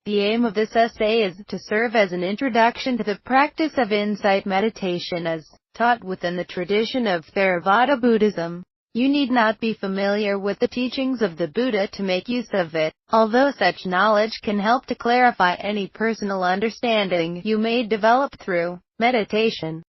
The aim of this essay is to serve as an introduction to the practice of insight meditation as taught within the tradition of Theravada Buddhism. You need not be familiar with the teachings of the Buddha to make use of it, although such knowledge can help to clarify any personal understanding you may develop through meditation.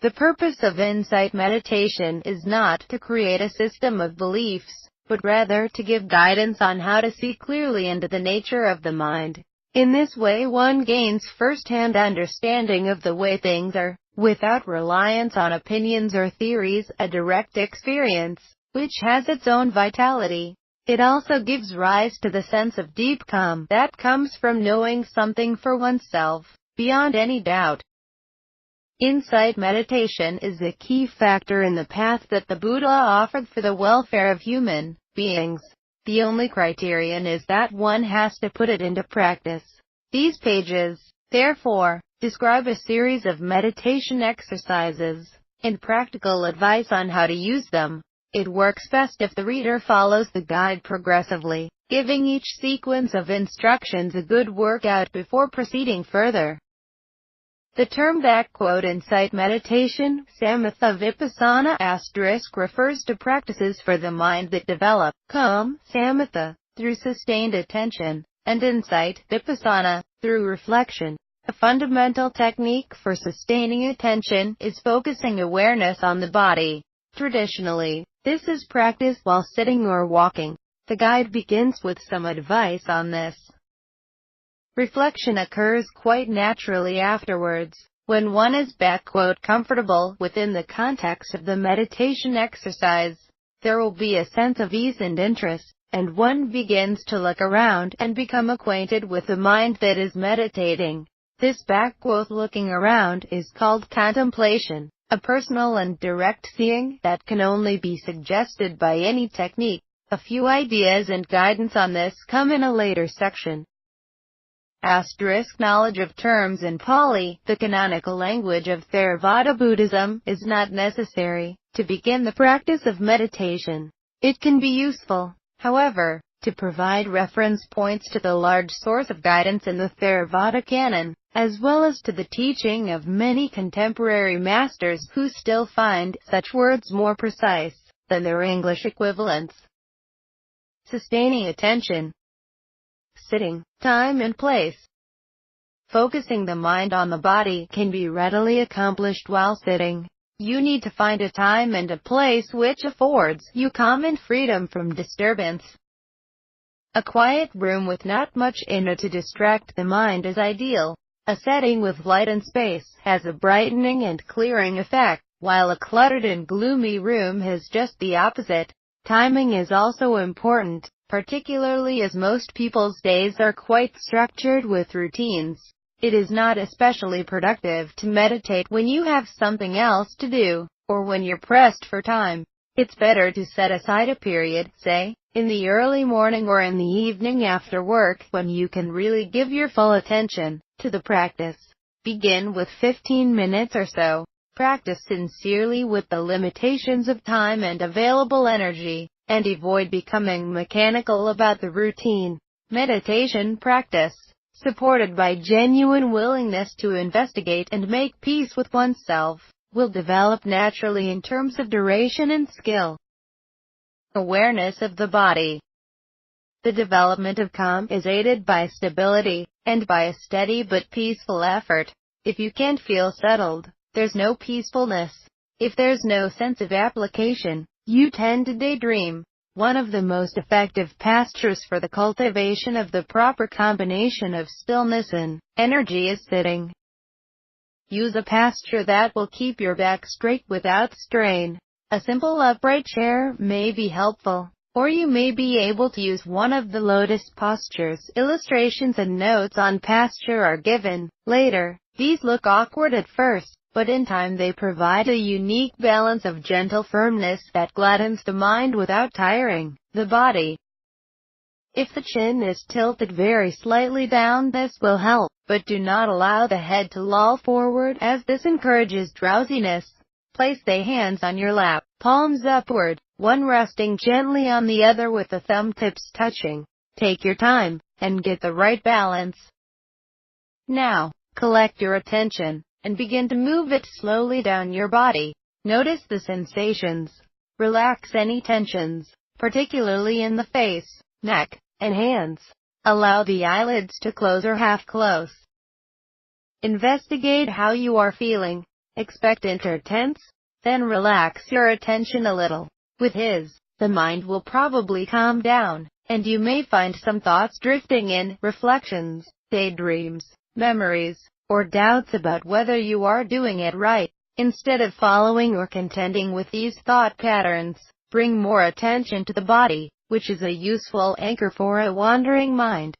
The purpose of insight meditation is not to create a system of beliefs, but rather to give guidance on how to see clearly into the nature of the mind. In this way one gains first-hand understanding of the way things are, without reliance on opinions or theories, a direct experience, which has its own vitality. It also gives rise to the sense of deep calm that comes from knowing something for oneself, beyond any doubt. Insight meditation is a key factor in the path that the Buddha offered for the welfare of human beings. The only criterion is that one has to put it into practice. These pages, therefore, describe a series of meditation exercises and practical advice on how to use them. It works best if the reader follows the guide progressively, giving each sequence of instructions a good workout before proceeding further. The term "insight meditation, samatha vipassana * refers to practices for the mind that develop calm, samatha, through sustained attention, and insight, vipassana, through reflection. A fundamental technique for sustaining attention is focusing awareness on the body. Traditionally, this is practiced while sitting or walking. The guide begins with some advice on this. Reflection occurs quite naturally afterwards, when one is "comfortable" within the context of the meditation exercise. There will be a sense of ease and interest, and one begins to look around and become acquainted with the mind that is meditating. This "looking around" is called contemplation, a personal and direct seeing that can only be suggested by any technique. A few ideas and guidance on this come in a later section. Knowledge of terms in Pali, the canonical language of Theravada Buddhism, is not necessary to begin the practice of meditation. It can be useful, however, to provide reference points to the large source of guidance in the Theravada canon, as well as to the teaching of many contemporary masters who still find such words more precise than their English equivalents. Sustaining attention. Sitting, time and place. Focusing the mind on the body can be readily accomplished while sitting. You need to find a time and a place which affords you calm and freedom from disturbance. A quiet room with not much in it to distract the mind is ideal. A setting with light and space has a brightening and clearing effect, while a cluttered and gloomy room has just the opposite. Timing is also important, particularly as most people's days are quite structured with routines. It is not especially productive to meditate when you have something else to do, or when you're pressed for time. It's better to set aside a period, say, in the early morning or in the evening after work, when you can really give your full attention to the practice. Begin with 15 minutes or so. Practice sincerely with the limitations of time and available energy, and avoid becoming mechanical about the routine. Meditation practice, supported by genuine willingness to investigate and make peace with oneself, will develop naturally in terms of duration and skill. Awareness of the body. The development of calm is aided by stability, and by a steady but peaceful effort. If you can't feel settled, there's no peacefulness. If there's no sense of application, you tend to daydream. One of the most effective postures for the cultivation of the proper combination of stillness and energy is sitting. Use a posture that will keep your back straight without strain. A simple upright chair may be helpful, or you may be able to use one of the lotus postures. Illustrations and notes on posture are given later. These look awkward at first, but in time they provide a unique balance of gentle firmness that gladdens the mind without tiring the body. If the chin is tilted very slightly down, this will help, but do not allow the head to loll forward, as this encourages drowsiness. Place the hands on your lap, palms upward, one resting gently on the other with the thumb tips touching. Take your time, and get the right balance. Now, collect your attention, and begin to move it slowly down your body. Notice the sensations. Relax any tensions, particularly in the face, neck, and hands. Allow the eyelids to close or half close. Investigate how you are feeling. Expectant or tense? Then relax your attention a little. With his, the mind will probably calm down, and you may find some thoughts drifting in, reflections, daydreams, memories, or doubts about whether you are doing it right. Instead of following or contending with these thought patterns, bring more attention to the body, which is a useful anchor for a wandering mind.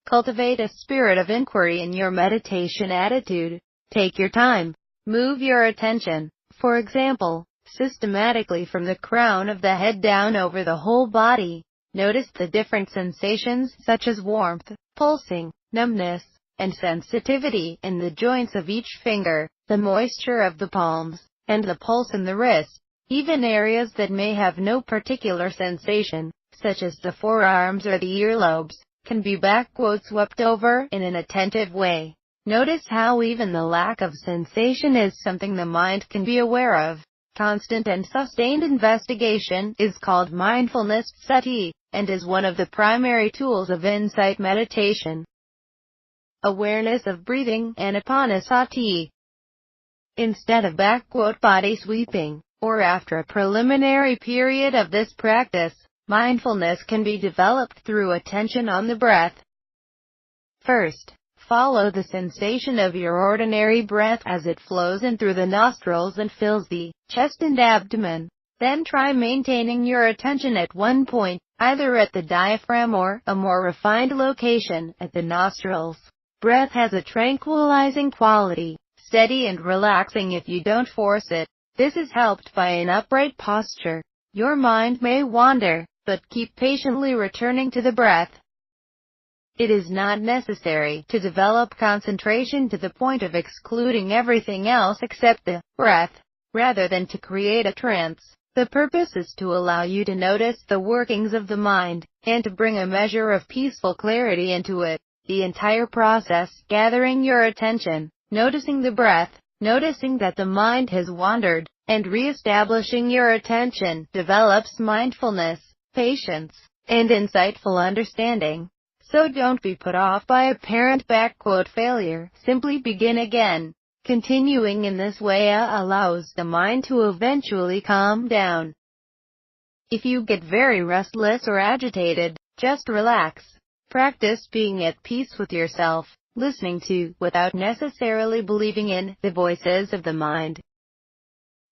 Cultivate a spirit of inquiry in your meditation attitude. Take your time. Move your attention, for example, systematically from the crown of the head down over the whole body. Notice the different sensations such as warmth, pulsing, numbness, and sensitivity in the joints of each finger, the moisture of the palms, and the pulse in the wrist. Even areas that may have no particular sensation, such as the forearms or the earlobes, can be swept over in an attentive way. Notice how even the lack of sensation is something the mind can be aware of. Constant and sustained investigation is called mindfulness sati, and is one of the primary tools of insight meditation. Awareness of breathing, anapanasati. Instead of body sweeping, or after a preliminary period of this practice, mindfulness can be developed through attention on the breath. First, follow the sensation of your ordinary breath as it flows in through the nostrils and fills the chest and abdomen. Then try maintaining your attention at one point, either at the diaphragm or a more refined location at the nostrils. Breath has a tranquilizing quality, steady and relaxing if you don't force it. This is helped by an upright posture. Your mind may wander, but keep patiently returning to the breath. It is not necessary to develop concentration to the point of excluding everything else except the breath, rather than to create a trance. The purpose is to allow you to notice the workings of the mind, and to bring a measure of peaceful clarity into it. The entire process, gathering your attention, noticing the breath, noticing that the mind has wandered, and re-establishing your attention, develops mindfulness, patience, and insightful understanding. So don't be put off by apparent failure. Simply begin again. Continuing in this way allows the mind to eventually calm down. If you get very restless or agitated, just relax. Practice being at peace with yourself, listening to, without necessarily believing in, the voices of the mind.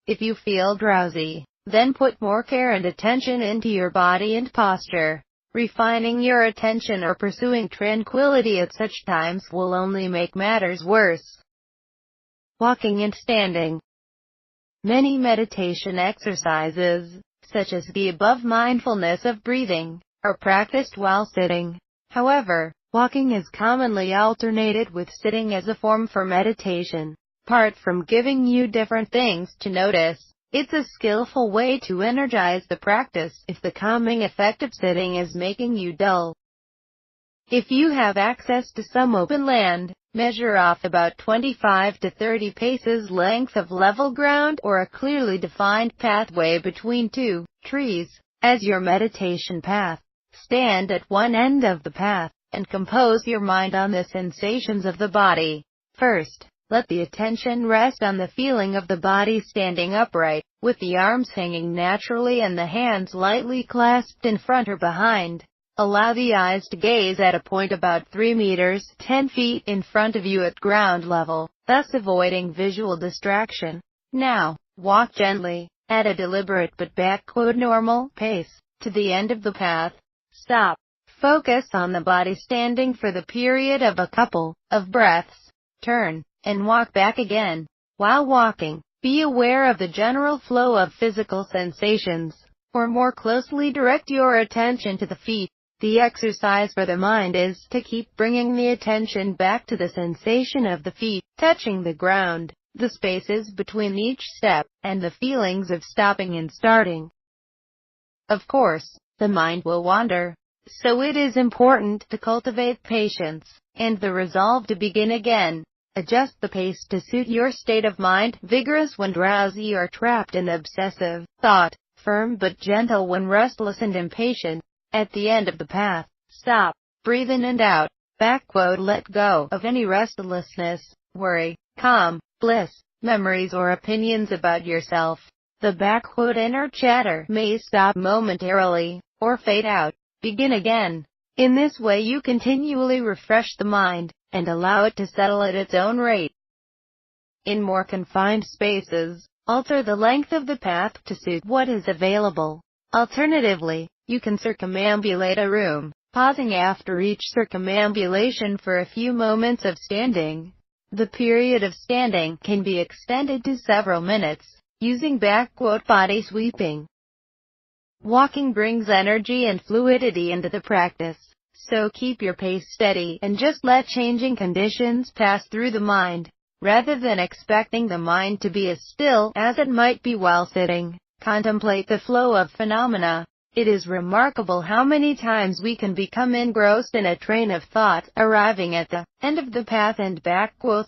If you feel drowsy, then put more care and attention into your body and posture. Refining your attention or pursuing tranquility at such times will only make matters worse. Walking and standing. Many meditation exercises, such as the above mindfulness of breathing, are practiced while sitting. However, walking is commonly alternated with sitting as a form for meditation. Apart from giving you different things to notice, it's a skillful way to energize the practice if the calming effect of sitting is making you dull. If you have access to some open land, measure off about 25 to 30 paces length of level ground or a clearly defined pathway between two trees as your meditation path. Stand at one end of the path, and compose your mind on the sensations of the body. First, let the attention rest on the feeling of the body standing upright, with the arms hanging naturally and the hands lightly clasped in front or behind. Allow the eyes to gaze at a point about 3 meters, 10 feet in front of you at ground level, thus avoiding visual distraction. Now, walk gently, at a deliberate but normal pace, to the end of the path. Stop. Focus on the body standing for the period of a couple of breaths. Turn, and walk back again. While walking, be aware of the general flow of physical sensations, or more closely direct your attention to the feet. The exercise for the mind is to keep bringing the attention back to the sensation of the feet touching the ground, the spaces between each step, and the feelings of stopping and starting. Of course, the mind will wander. So it is important to cultivate patience, and the resolve to begin again. Adjust the pace to suit your state of mind, vigorous when drowsy or trapped in obsessive thought, firm but gentle when restless and impatient. At the end of the path, stop, breathe in and out. Let go of any restlessness, worry, calm, bliss, memories or opinions about yourself. The inner chatter may stop momentarily, or fade out. Begin again. In this way you continually refresh the mind, and allow it to settle at its own rate. In more confined spaces, alter the length of the path to suit what is available. Alternatively, you can circumambulate a room, pausing after each circumambulation for a few moments of standing. The period of standing can be extended to several minutes, using body sweeping. Walking brings energy and fluidity into the practice, so keep your pace steady and just let changing conditions pass through the mind. Rather than expecting the mind to be as still as it might be while sitting, contemplate the flow of phenomena. It is remarkable how many times we can become engrossed in a train of thought, arriving at the end of the path and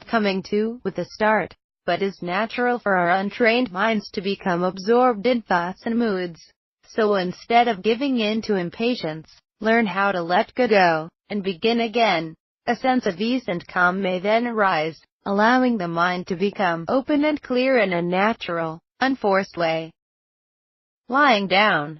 coming to with a start. But it is natural for our untrained minds to become absorbed in thoughts and moods. So instead of giving in to impatience, learn how to let go, and begin again. A sense of ease and calm may then arise, allowing the mind to become open and clear in a natural, unforced way. Lying down.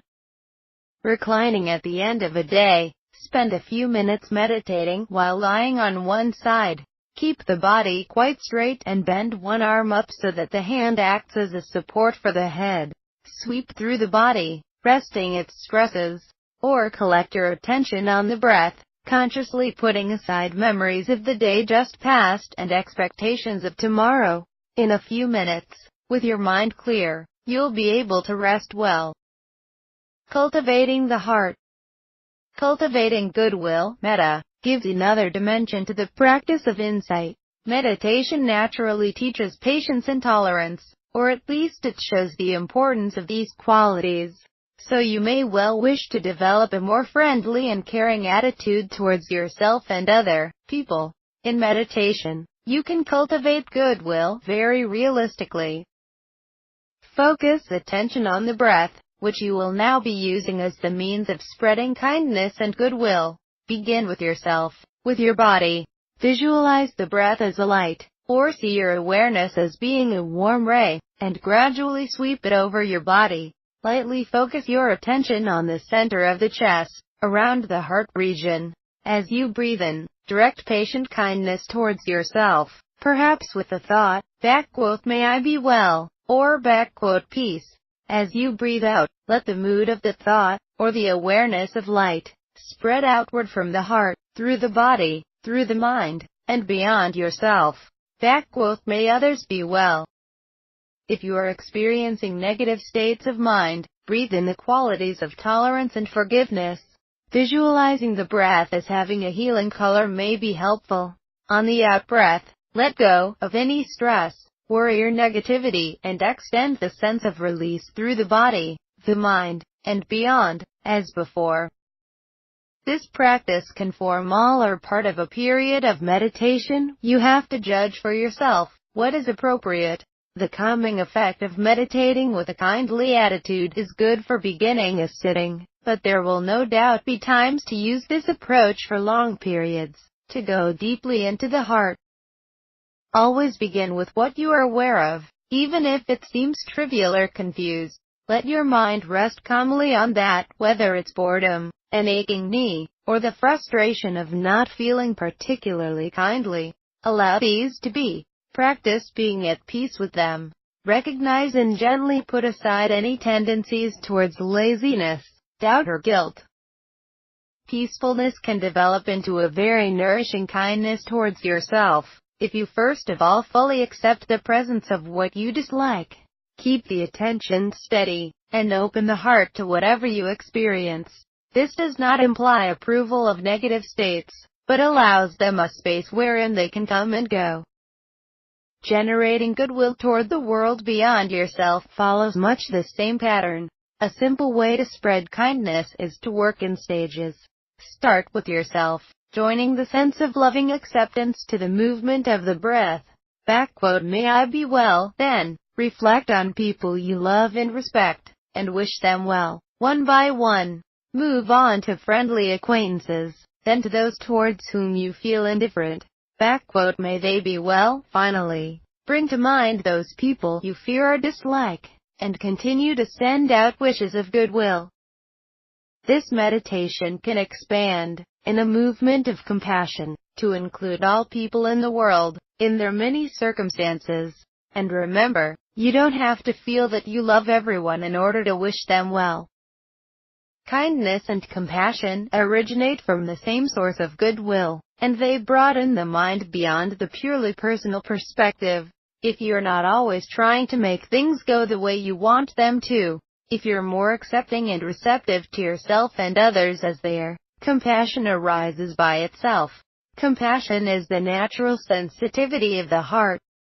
Reclining at the end of a day, spend a few minutes meditating while lying on one side. Keep the body quite straight and bend one arm up so that the hand acts as a support for the head. Sweep through the body, resting its stresses, or collect your attention on the breath, consciously putting aside memories of the day just past and expectations of tomorrow. In a few minutes, with your mind clear, you'll be able to rest well. Cultivating the heart. Cultivating goodwill, metta, gives another dimension to the practice of insight. Meditation naturally teaches patience and tolerance, or at least it shows the importance of these qualities. So you may well wish to develop a more friendly and caring attitude towards yourself and other people. In meditation, you can cultivate goodwill very realistically. Focus attention on the breath, which you will now be using as the means of spreading kindness and goodwill. Begin with yourself, with your body. Visualize the breath as a light, or see your awareness as being a warm ray, and gradually sweep it over your body. Lightly focus your attention on the center of the chest, around the heart region. As you breathe in, direct patient kindness towards yourself, perhaps with the thought, may I be well, or peace. As you breathe out, let the mood of the thought, or the awareness of light, spread outward from the heart, through the body, through the mind, and beyond yourself. May others be well. If you are experiencing negative states of mind, breathe in the qualities of tolerance and forgiveness. Visualizing the breath as having a healing color may be helpful. On the out-breath, let go of any stress, worry or negativity, and extend the sense of release through the body, the mind, and beyond, as before. This practice can form all or part of a period of meditation. You have to judge for yourself what is appropriate. The calming effect of meditating with a kindly attitude is good for beginning a sitting, but there will no doubt be times to use this approach for long periods, to go deeply into the heart. Always begin with what you are aware of, even if it seems trivial or confused. Let your mind rest calmly on that, whether it's boredom, an aching knee, or the frustration of not feeling particularly kindly. Allow these to be. Practice being at peace with them. Recognize and gently put aside any tendencies towards laziness, doubt or guilt. Peacefulness can develop into a very nourishing kindness towards yourself, if you first of all fully accept the presence of what you dislike. Keep the attention steady, and open the heart to whatever you experience. This does not imply approval of negative states, but allows them a space wherein they can come and go. Generating goodwill toward the world beyond yourself follows much the same pattern. A simple way to spread kindness is to work in stages. Start with yourself, joining the sense of loving acceptance to the movement of the breath. May I be well, then, reflect on people you love and respect, and wish them well, one by one. Move on to friendly acquaintances, then to those towards whom you feel indifferent. May they be well. Finally, bring to mind those people you fear or dislike, and continue to send out wishes of goodwill. This meditation can expand, in a movement of compassion, to include all people in the world, in their many circumstances. And remember, you don't have to feel that you love everyone in order to wish them well. Kindness and compassion originate from the same source of goodwill, and they broaden the mind beyond the purely personal perspective. If you're not always trying to make things go the way you want them to, if you're more accepting and receptive to yourself and others as they are, compassion arises by itself. Compassion is the natural sensitivity of the heart,